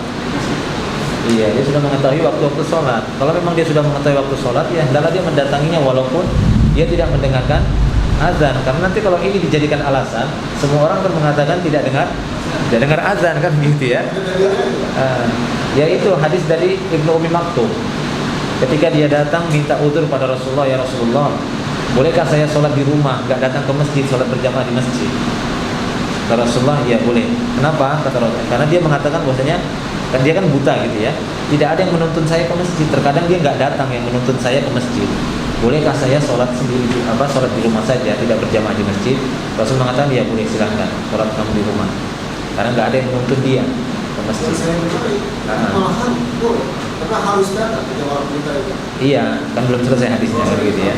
Iya, dia sudah mengetahui waktu-waktu sholat. Kalau memang dia sudah mengetahui waktu sholat, ya hendaklah dia mendatanginya walaupun dia tidak mendengarkan azan. Karena nanti kalau ini dijadikan alasan, semua orang akan mengatakan tidak dengar azan kan gitu ya. Yaitu hadis dari Ibnu Umi Maktum. Ketika dia datang minta udzur pada Rasulullah, ya Rasulullah, bolehkah saya sholat di rumah, nggak datang ke masjid, sholat berjamaah di masjid? Kata Rasulullah, ya boleh. Kenapa? Kata Rasulullah, karena dia mengatakan bahwasanya kan dia kan buta gitu ya, tidak ada yang menuntun saya ke masjid. Terkadang dia nggak datang yang menuntun saya ke masjid. Bolehkah saya sholat sendiri, sholat di rumah saja, tidak berjamaah di masjid? Rasul mengatakan, ya boleh, silahkan sholat kamu di rumah, karena nggak ada yang menuntun dia ke masjid. Saya mencari, malahan boleh, karena harus datang ke jamaah kita itu. Iya, kan belum selesai hadisnya kan gitu ya.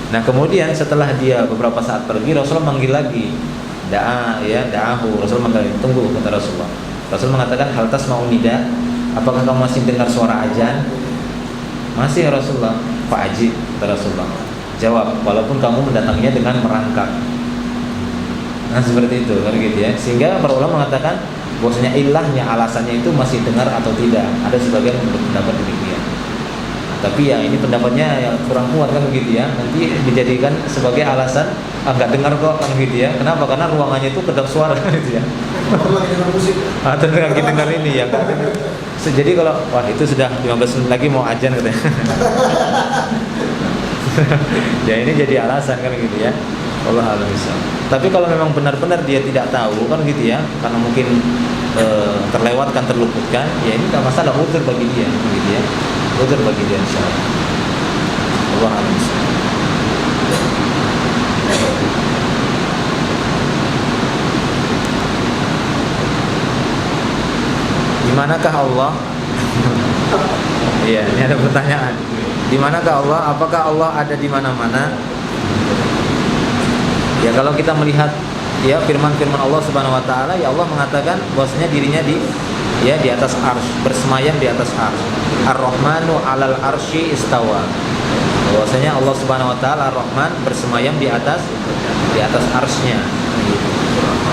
Nah kemudian setelah dia beberapa saat pergi, Rasulullah manggil lagi, da'ahu. Rasul manggil, tunggu, kata Rasulullah. Rasul mengatakan, hal tasma'u nida, apakah kamu masih dengar suara azan? Masih ya Rasulullah. Fa'ajib, kata Rasulullah. Jawab, walaupun kamu mendatanginya dengan merangkak. Nah seperti itu kan gitu ya. Sehingga para ulama mengatakan bahwasanya ilahnya, alasannya itu masih dengar atau tidak. Ada sebagian berpendapat demikian. Tapi ya ini pendapatnya yang kurang kuat kan begitu ya. Nanti dijadikan sebagai alasan nggak dengar kok kan gitu ya. Kenapa? Karena ruangannya itu kedap suara gitu ya. Kalau lagi dengar musik, Atau lagi dengar ini ya. Jadi kalau wah itu sudah 15 menit lagi mau azan katanya. Ya ini jadi alasan kan gitu ya. Allah alam bisa. Tapi kalau memang benar-benar dia tidak tahu kan gitu ya, karena mungkin terlewatkan, terluputkan, ya ini nggak masalah, udzur bagi dia gitu ya. Udzur bagi dia insyaallah. Allah alam bisa. Di manakah Allah? Iya, ini ada pertanyaan. Di manakah Allah? Apakah Allah ada di mana-mana? Ya kalau kita melihat ya firman-firman Allah Subhanahu wa taala, ya Allah mengatakan bahwasanya dirinya di atas arsy, bersemayam di atas arsy. Ar-Rahmanu 'alal arsy istawa. Bahwasanya Allah Subhanahu wa taala Ar-Rahman bersemayam di atas arsy-Nya.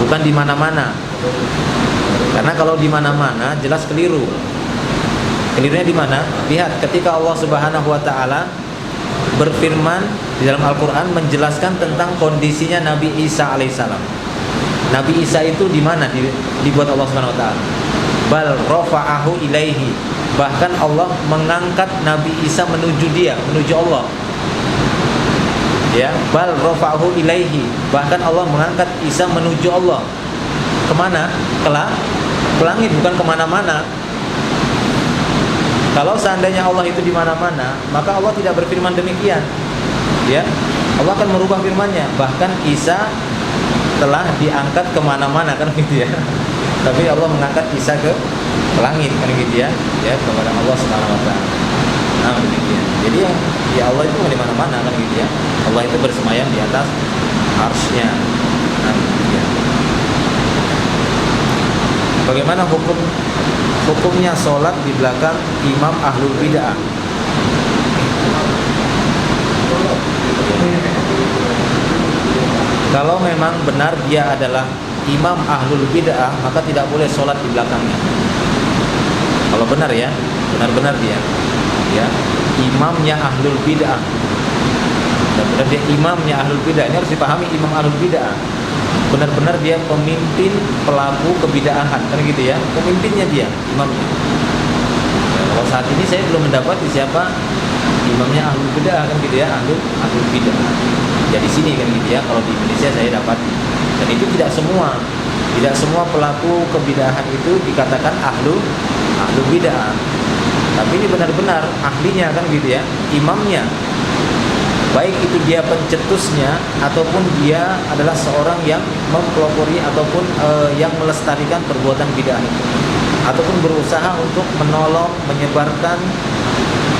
Bukan di mana-mana. Karena kalau di mana-mana jelas keliru. Kelirunya di mana? Lihat ketika Allah Subhanahu wa taala berfirman di dalam Al-Qur'an menjelaskan tentang kondisinya Nabi Isa alaihissalam. Nabi Isa itu di mana dibuat Allah Subhanahu wa taala? Bal rafa'ahu ilaihi. Bahkan Allah mengangkat Nabi Isa menuju Allah. Ya, bal rafa'ahu ilaihi. Bahkan Allah mengangkat Isa menuju Allah. Kemana? Ke langit, bukan kemana-mana. Kalau seandainya Allah itu di mana-mana, maka Allah tidak berfirman demikian. Ya, Allah akan merubah firman-Nya. Bahkan Isa telah diangkat kemana-mana kan gitu ya. Tapi Allah mengangkat Isa ke langit kan gitu ya. Ya, kepada Allah Subhanahu wa taala. Nah, demikian. Jadi ya Allah itu di mana-mana kan gitu ya. Allah itu bersemayam di atas arsy-Nya. Nah, demikian. Bagaimana hukumnya sholat di belakang imam ahlul bid'ah? Kalau memang benar dia adalah imam ahlul bid'ah, maka tidak boleh sholat di belakangnya. Kalau benar ya, benar-benar dia, ya, imamnya ahlul bid'ah. Benar-benar dia imamnya ahlul bid'ah. Ini harus dipahami, imam ahlul bid'ah. Benar-benar dia pemimpin pelaku kebid'ahan, kan gitu ya. Pemimpinnya dia, imamnya. Ya, kalau saat ini saya belum mendapati siapa imamnya ahlul bid'ah kan gitu ya, ahlul bid'ah. Ya di sini kan gitu ya. Kalau di Indonesia saya dapati. Dan itu tidak semua pelaku kebid'ahan itu dikatakan ahlul bid'ah. Tapi ini benar-benar ahlinya kan gitu ya, imamnya. Baik itu dia pencetusnya ataupun dia adalah seorang yang mempelopori ataupun yang melestarikan perbuatan bid'ah itu, ataupun berusaha untuk menolong, menyebarkan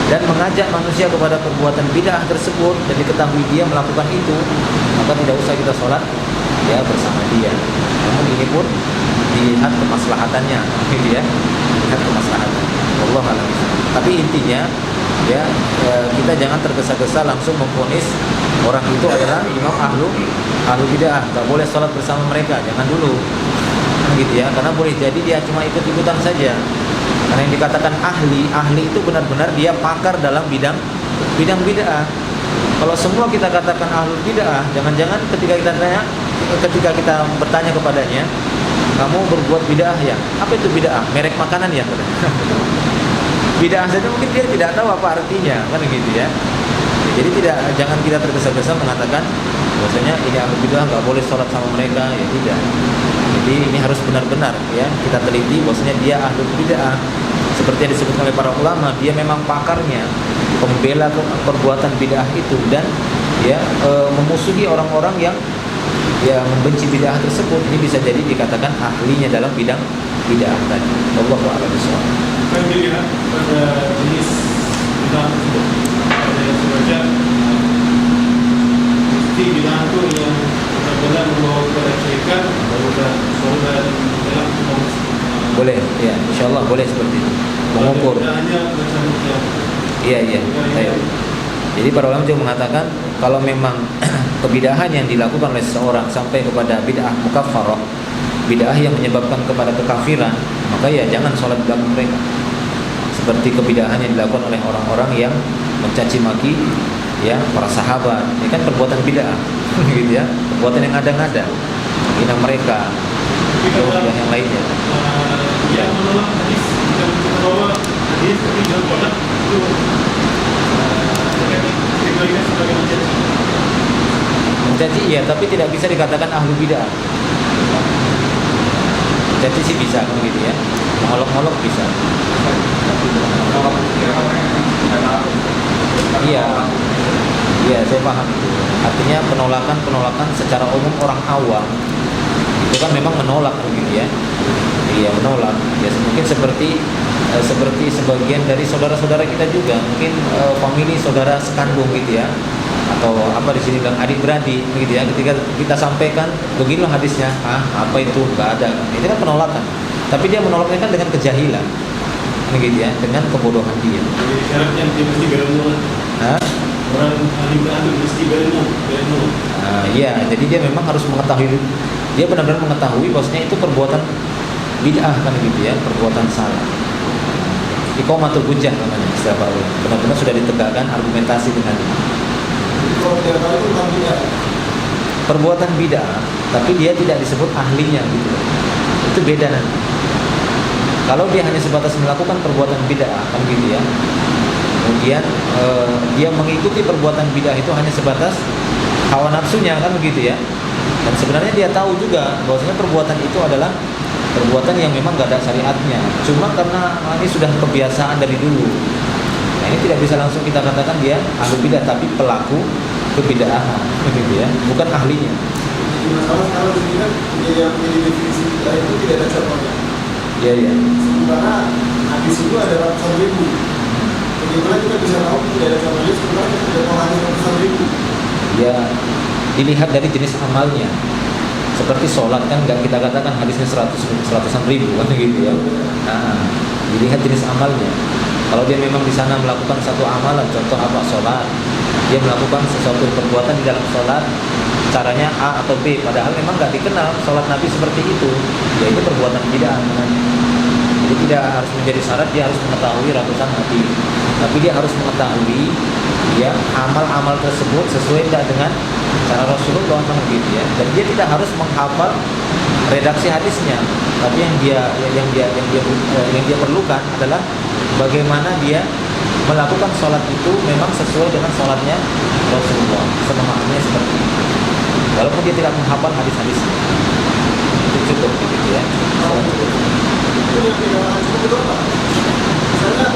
dan mengajak manusia kepada perbuatan bid'ah tersebut, dan diketahui dia melakukan itu, maka tidak usah kita sholat ya bersama dia. Namun ini pun dilihat kemaslahatannya, gitu ya, lihat kemaslahatannya. Allah alam. Tapi intinya ya, kita jangan tergesa-gesa langsung memvonis orang itu adalah imam ahlu bid'ah. Gak boleh sholat bersama mereka, jangan dulu gitu ya, karena boleh jadi dia cuma ikut-ikutan saja. Karena yang dikatakan ahli itu benar-benar dia pakar dalam bidang bid'ah. Kalau semua kita katakan ahlu bid'ah, jangan-jangan ketika kita bertanya kepadanya, kamu berbuat bid'ah ya? Apa itu bid'ah? Merek makanan ya? Bid'ah saja mungkin dia tidak tahu apa artinya, kan gitu ya. Jadi jangan kita tergesa-gesa mengatakan bahwasanya ini ahlu bid'ah nggak boleh sholat sama mereka, ya tidak. Jadi ini harus benar-benar ya kita teliti bahwasanya dia ahlu bid'ah seperti yang disebutkan oleh para ulama, dia memang pakarnya pembela perbuatan bid'ah itu dan ya memusuhi orang-orang yang ya membenci bid'ah tersebut. Ini bisa jadi dikatakan ahlinya dalam bidang bid'ah tadi. Wallahu a'lam bishawab. Kan dilihat pada jenis bid'ah tersebut ada yang semacam mesti bid'ah itu yang benar-benar membawa kepada kesyirikan, membawa sholat dalam umat. Boleh, ya, insyaallah boleh seperti itu. Mengukur. Hanya macam yang Iya. Jadi para ulama juga mengatakan kalau memang kebidahan yang dilakukan oleh seseorang sampai kepada bid'ah mukaffarah, bid'ah yang menyebabkan kepada kekafiran, maka ya jangan sholat di belakang mereka. Seperti kebidahan yang dilakukan oleh orang-orang yang mencaci maki ya para sahabat, ini kan perbuatan bid'ah, gitu ya, perbuatan yang ada-ada, menghina mereka, atau bid'ah yang lainnya. yang menolak hadis dan bahwa hadis tapi dalam kodak itu dikategorikan sebagai mencaci. Mencaci iya, tapi tidak bisa dikatakan ahlu bid'ah. Mencaci sih bisa kan gitu ya, mengolok-olok bisa. Iya, saya paham itu. Artinya penolakan secara umum orang awam itu kan memang menolak begitu ya. Iya, menolak. Ya mungkin seperti sebagian dari saudara-saudara kita juga, mungkin famili saudara sekandung gitu ya. Atau apa di sini bilang adik beradik begitu ya. Ketika kita sampaikan beginilah hadisnya, apa itu enggak ada. Itu kan penolakan. Tapi dia menolaknya kan dengan kejahilan. Begitu ya, dengan kebodohan dia. Jadi syaratnya dia mesti berilmu. Orang ahli bid'ah mesti berilmu. Iya, jadi dia memang harus mengetahui, dia benar-benar mengetahui bahwasanya itu perbuatan bid'ah kan gitu ya, perbuatan salah. Iqamatul hujjah namanya istilah para ulama. Benar-benar sudah ditegakkan argumentasi dengan itu. Kalau dia tahu itu bukan bid'ah. Perbuatan bid'ah, tapi dia tidak disebut ahlinya gitu. Itu beda nanti. Kalau dia hanya sebatas melakukan perbuatan bid'ah kan gitu ya. Kemudian dia mengikuti perbuatan bid'ah itu hanya sebatas hawa nafsunya kan begitu ya. Dan sebenarnya dia tahu juga bahwasanya perbuatan itu adalah perbuatan yang memang gak ada syariatnya. Cuma karena ini sudah kebiasaan dari dulu. Nah, ini tidak bisa langsung kita katakan dia ahli bid'ah, tapi pelaku kebid'ahan begitu ya, bukan ahlinya. Masalah kalau di sini kan yang definisi bid'ah itu tidak ada contohnya. Iya. Sementara hadis itu ada ratusan ribu. Bagaimana kita bisa tahu tidak ada contohnya sementara kita tidak tahu hadis ratusan ribu? Ya, dilihat dari jenis amalnya. Seperti sholat kan nggak kita katakan hadisnya seratusan ribu kan gitu ya. Nah, dilihat jenis amalnya. Kalau dia memang di sana melakukan satu amalan, contoh apa, sholat, dia melakukan sesuatu perbuatan di dalam sholat, caranya A atau B, padahal memang nggak dikenal sholat Nabi seperti itu, ya itu perbuatan bid'ah namanya. Jadi tidak harus menjadi syarat dia harus mengetahui ratusan hadis, tapi dia harus mengetahui ya amal-amal tersebut sesuai tidak dengan cara Rasulullah kan gitu ya. Dan dia tidak harus menghafal redaksi hadisnya, tapi yang dia perlukan adalah bagaimana dia melakukan sholat itu memang sesuai dengan sholatnya Rasulullah, semahamnya seperti itu. Walaupun dia tidak menghafal hadis-hadisnya, itu cukup gitu ya. Itu yang tidak cukup itu apa? Misalnya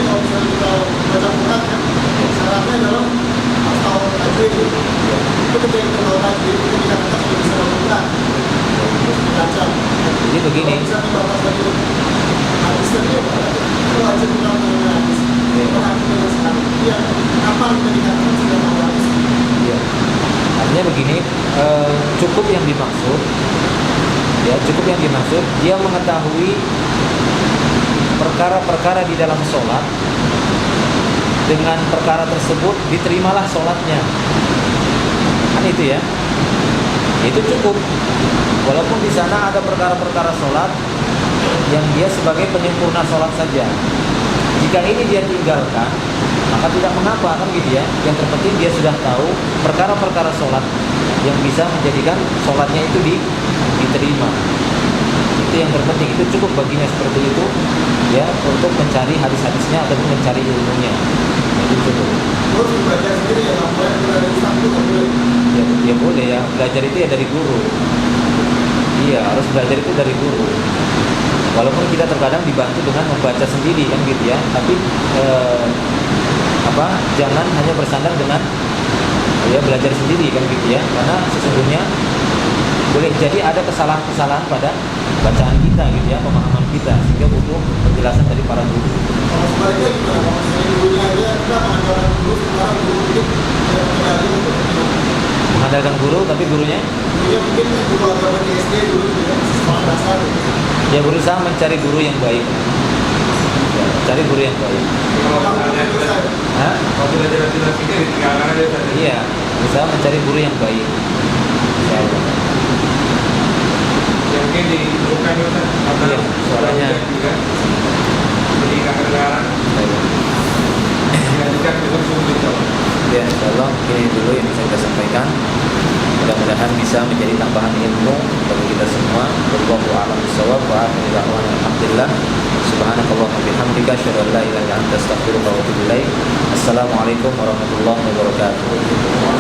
kalau misalnya kita baca Quran kan, syaratnya adalah atau tajwid itu ketika kita tahu tajwid itu dikatakan sudah bisa Quran dibaca. Jadi begini. Kalau bisa dibatas lagi hadis tadi itu wajib kita mengenai hadis. Itu hadis dengan sekali. Iya, kapan kita dikatakan sudah tahu hadis? Iya. Artinya begini, cukup yang dimaksud, dia mengetahui perkara-perkara di dalam sholat. Dengan perkara tersebut diterimalah sholatnya. Kan itu ya. Itu cukup. Walaupun di sana ada perkara-perkara sholat yang dia sebagai penyempurna sholat saja. Jika ini dia tinggalkan, maka tidak mengapa kan gitu ya. Yang terpenting dia sudah tahu perkara-perkara sholat yang bisa menjadikan sholatnya itu diterima. Itu yang terpenting. Itu cukup baginya seperti itu. ya untuk mencari hadis-hadisnya ataupun mencari ilmunya. Itu tuh. Terus belajar sendiri ya, nggak boleh dari Ustaz itu nggak boleh. Ya boleh ya, belajar itu ya dari guru. Iya, harus belajar itu dari guru. Walaupun kita terkadang dibantu dengan membaca sendiri kan gitu ya, tapi jangan hanya bersandar dengan ya belajar sendiri kan gitu ya, karena sesungguhnya boleh jadi ada kesalahan-kesalahan pada bacaan kita gitu ya, pemahaman kita, sehingga butuh penjelasan dari para guru. Kalau sebaliknya gimana? Kalau misalnya gurunya aja kita mengandalkan guru, sekarang guru mungkin tidak mengenali untuk Mengandalkan guru, tapi gurunya gurunya mungkin guru agama di SD dulu juga sekolah dasar. ya berusaha mencari guru yang baik. Ya, cari guru yang baik. Kalau misalnya sudah Hah? kalau sudah jelas-jelas ini ditinggalkan aja saja. Iya, berusaha mencari guru yang baik. Insya Allah. Yang mungkin diperlukan juga karena Iya, suaranya. juga jadi nggak kedengaran. Dilanjutkan besok subuh insya Allah. Ya, insya Allah ini dulu yang bisa kita sampaikan. Mudah-mudahan bisa menjadi tambahan ilmu bagi kita semua. Wallahu a'lam bishawab wa akhiru da'wana alhamdulillah. Subhanakallahumma wa bihamdika asyhadu an la ilaha illa anta astaghfiruka wa atubu ilaik. Assalamualaikum warahmatullahi wabarakatuh.